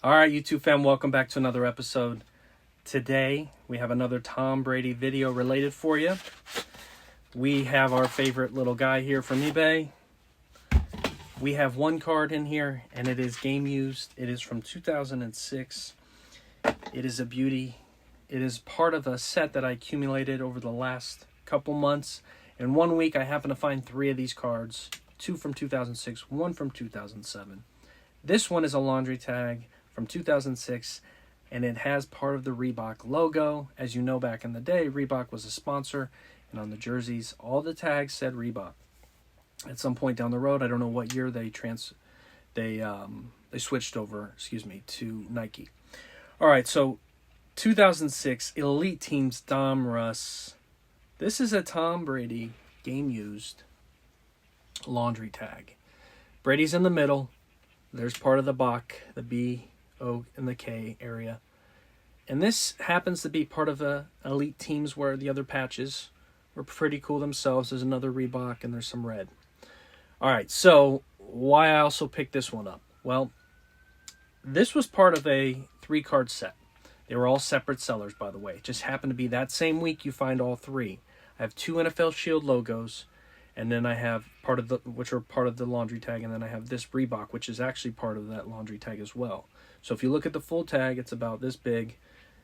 All right, YouTube fam, welcome back to another episode. Today, we have another Tom Brady video related for you. We have our favorite little guy here from eBay. We have one card in here, and it is game used. It is from 2006. It is a beauty. It is part of a set that I accumulated over the last couple months. In 1 week, I happened to find 3 of these cards. 2 from 2006, 1 from 2007. This one is a laundry tag from 2006, and it has part of the Reebok logo. As you know, back in the day, Reebok was a sponsor, and on the jerseys, all the tags said Reebok. At some point down the road, I don't know what year they switched over, to Nike. All right, so 2006 Elite Teams Dom Russ. This is a Tom Brady game used laundry tag. Brady's in the middle. There's part of the Bach, the B, O, and the K area. And this happens to be part of the Elite Teams where the other patches were pretty cool themselves. There's another Reebok and there's some red. All right, so why I also picked this one up? Well, this was part of a 3-card set. They were all separate sellers, by the way. It just happened to be that same week you find all 3. I have 2 NFL Shield logos, and then I have which are part of the laundry tag, and then I have this Reebok, which is actually part of that laundry tag as well. So if you look at the full tag, it's about this big.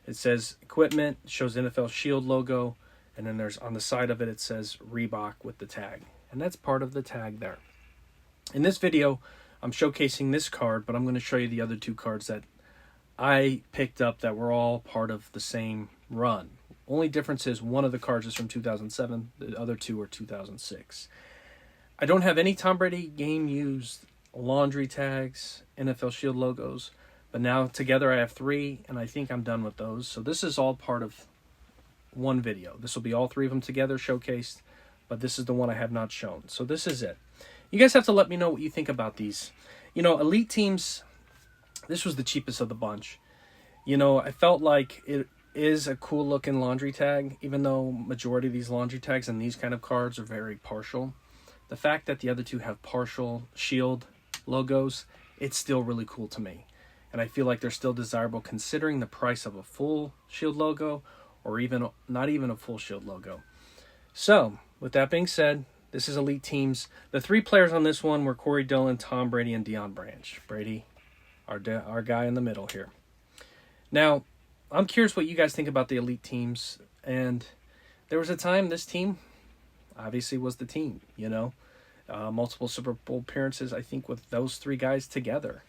It says equipment, shows NFL Shield logo, and then there's on the side of it, it says Reebok with the tag. And that's part of the tag there. In this video, I'm showcasing this card, but I'm going to show you the other 2 cards that I picked up that were all part of the same run. Only difference is one of the cards is from 2007, the other 2 are 2006. I don't have any Tom Brady game used laundry tags, NFL Shield logos, but now together I have 3, and I think I'm done with those. So this is all part of one video. This will be all 3 of them together showcased, but this is the one I have not shown. So this is it. You guys have to let me know what you think about these. You know, Elite Teams, this was the cheapest of the bunch. You know, I felt like it is a cool looking laundry tag, even though majority of these laundry tags and these kind of cards are very partial. The fact that the other 2 have partial Shield logos, it's still really cool to me. And I feel like they're still desirable considering the price of a full Shield logo or even not even a full Shield logo. So, with that being said, this is Elite Teams. The 3 players on this one were Corey Dillon, Tom Brady, and Deion Branch. Brady, our guy in the middle here. Now, I'm curious what you guys think about the Elite Teams. And there was a time this team obviously was the team, you know. Multiple Super Bowl appearances, I think, with those 3 guys together.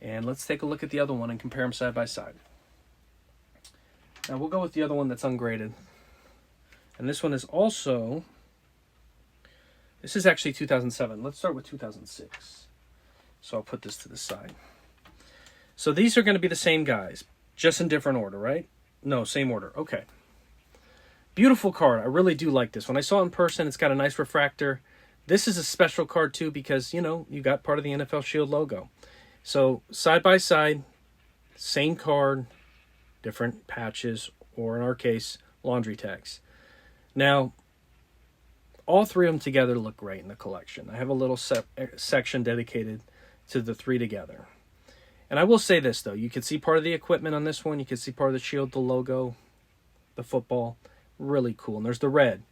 And let's take a look at the other one and compare them side by side. Now, we'll go with the other one that's ungraded. And this one is also... This is actually 2007. Let's start with 2006. So I'll put this to the side. So these are going to be the same guys, just in different order, right? No, same order. Okay. Beautiful card. I really do like this. When I saw it in person, it's got a nice refractor. This is a special card too because, you know, you got part of the NFL Shield logo. So side by side, same card, different patches, or in our case, laundry tags. Now, all 3 of them together look great in the collection. I have a little section dedicated to the 3 together. And I will say this, though. You can see part of the equipment on this one. You can see part of the Shield, the logo, the football. Really cool. And there's the red.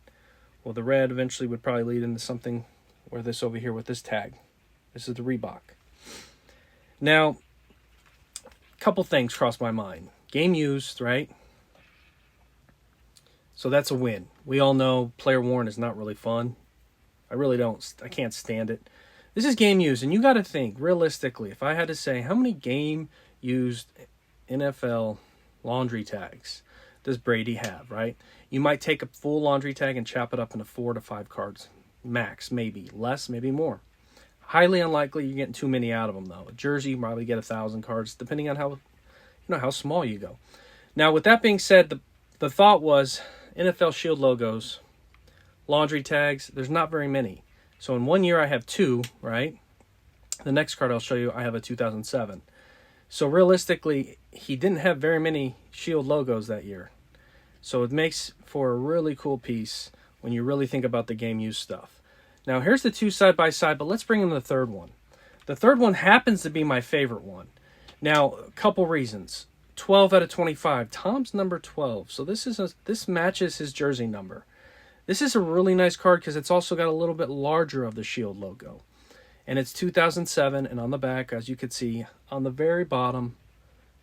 Well, the red eventually would probably lead into something where this over here with this tag. This is the Reebok. Now, a couple things crossed my mind. Game used, right? So that's a win. We all know player worn is not really fun. I can't stand it. This is game used, and you got to think, realistically, if I had to say, how many game used NFL laundry tags does Brady have, right? You might take a full laundry tag and chop it up into 4 to 5 cards, max, maybe. Less, maybe more. Highly unlikely you're getting too many out of them, though. A jersey, you probably get 1,000 cards, depending on how small you go. Now, with that being said, the thought was NFL Shield logos, laundry tags, there's not very many. So in 1 year, I have 2, right? The next card I'll show you, I have a 2007. So realistically, he didn't have very many Shield logos that year. So it makes for a really cool piece when you really think about the game use stuff. Now here's the 2 side by side, but let's bring in the third one. The third one happens to be my favorite one. Now, a couple reasons. 12 out of 25. Tom's number 12. So this matches his jersey number. This is a really nice card because it's also got a little bit larger of the Shield logo. And it's 2007, and on the back, as you can see, on the very bottom,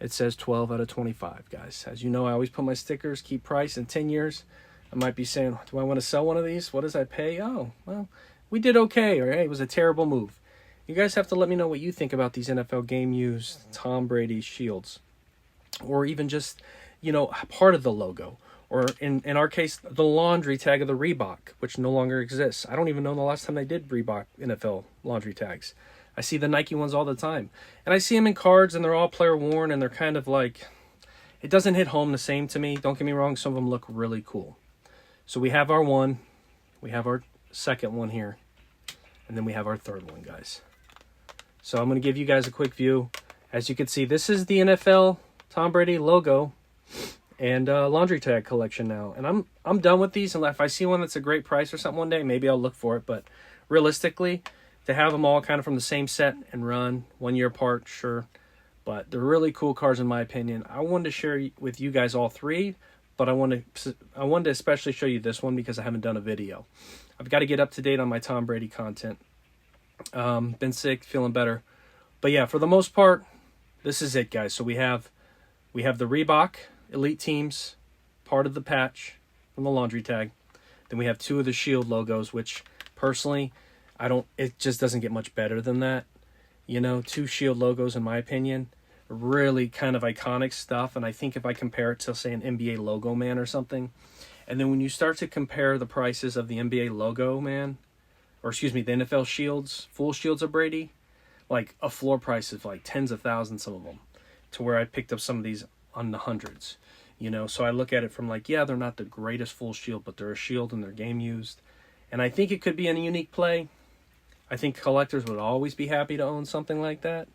it says 12 out of 25, guys. As you know, I always put my stickers, keep price in 10 years. I might be saying, do I want to sell one of these? What does I pay? Oh, well, we did okay, or hey, it was a terrible move. You guys have to let me know what you think about these NFL game-used Tom Brady shields. Or even just, part of the logo. Or in our case, the laundry tag of the Reebok, which no longer exists. I don't even know the last time they did Reebok NFL laundry tags. I see the Nike ones all the time. And I see them in cards, and they're all player-worn, and they're kind of like... It doesn't hit home the same to me. Don't get me wrong, some of them look really cool. So we have our one. We have our second one here. And then we have our third one, guys. So I'm going to give you guys a quick view. As you can see, this is the NFL Tom Brady logo and laundry tag collection now. And I'm done with these. And if I see one that's a great price or something one day, maybe I'll look for it. But realistically, to have them all kind of from the same set and run 1 year apart, sure. But they're really cool cards in my opinion. I wanted to share with you guys all three, but I wanted to especially show you this one because I haven't done a video. I've got to get up to date on my Tom Brady content. Been sick, feeling better. But yeah, for the most part, this is it, guys. So we have the Reebok Elite Teams, part of the patch from the laundry tag. Then we have two of the Shield logos, which personally, it just doesn't get much better than that. Two Shield logos, in my opinion, really kind of iconic stuff. And I think if I compare it to, say, an NBA logo man or something, and then when you start to compare the prices of the NBA logo man, the NFL shields, full shields of Brady, like a floor price of like tens of thousands, some of them, to where I picked up some of these on the hundreds. So I look at it from like, yeah, they're not the greatest full shield, but they're a shield and they're game used. And I think it could be a unique play. I think collectors would always be happy to own something like that.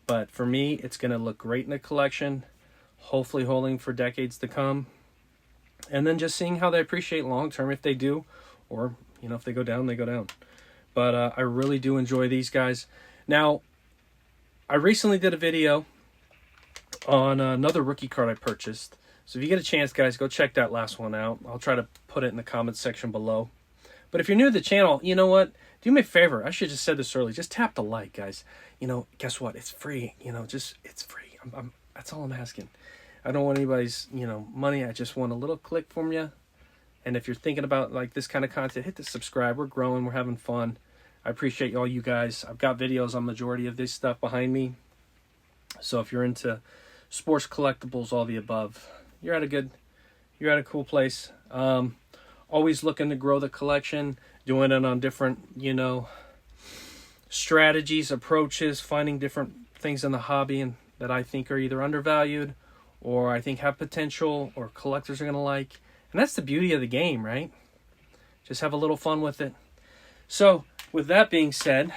But for me, it's going to look great in the collection, hopefully holding for decades to come. And then just seeing how they appreciate long term if they do, or, if they go down, they go down. But I really do enjoy these guys. Now, I recently did a video on another rookie card I purchased. So if you get a chance, guys, go check that last one out. I'll try to put it in the comments section below. But if you're new to the channel, you know what? Do me a favor. I should have just said this early. Just tap the like, guys. Guess what? It's free. It's free. That's all I'm asking. I don't want anybody's, money. I just want a little click from you. And if you're thinking about like this kind of content, hit the subscribe. We're growing. We're having fun. I appreciate all you guys. I've got videos on majority of this stuff behind me. So if you're into sports collectibles, all the above, you're at a cool place. Always looking to grow the collection, doing it on different, strategies, approaches, finding different things in the hobby and that I think are either undervalued or I think have potential or collectors are going to like. And that's the beauty of the game, right? Just have a little fun with it. So, with that being said,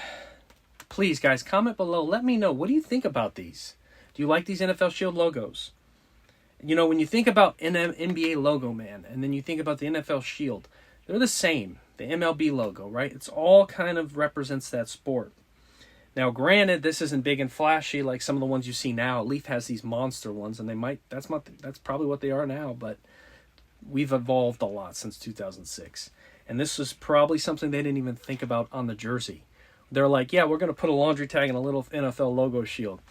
please, guys, comment below. Let me know. What do you think about these? Do you like these NFL Shield logos? When you think about an NBA logo, man, and then you think about the NFL Shield, they're the same. The MLB logo, right? It's all kind of represents that sport. Now, granted, this isn't big and flashy like some of the ones you see now. Leaf has these monster ones, and that's probably what they are now, but we've evolved a lot since 2006. And this was probably something they didn't even think about on the jersey. They're like, yeah, we're going to put a laundry tag and a little NFL logo shield.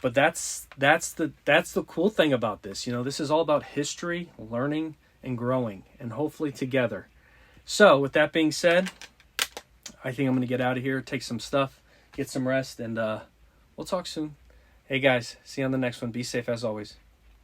But that's the cool thing about this. This is all about history, learning, and growing, and hopefully together. So, with that being said, I think I'm going to get out of here, take some stuff, get some rest, and we'll talk soon. Hey, guys, see you on the next one. Be safe as always.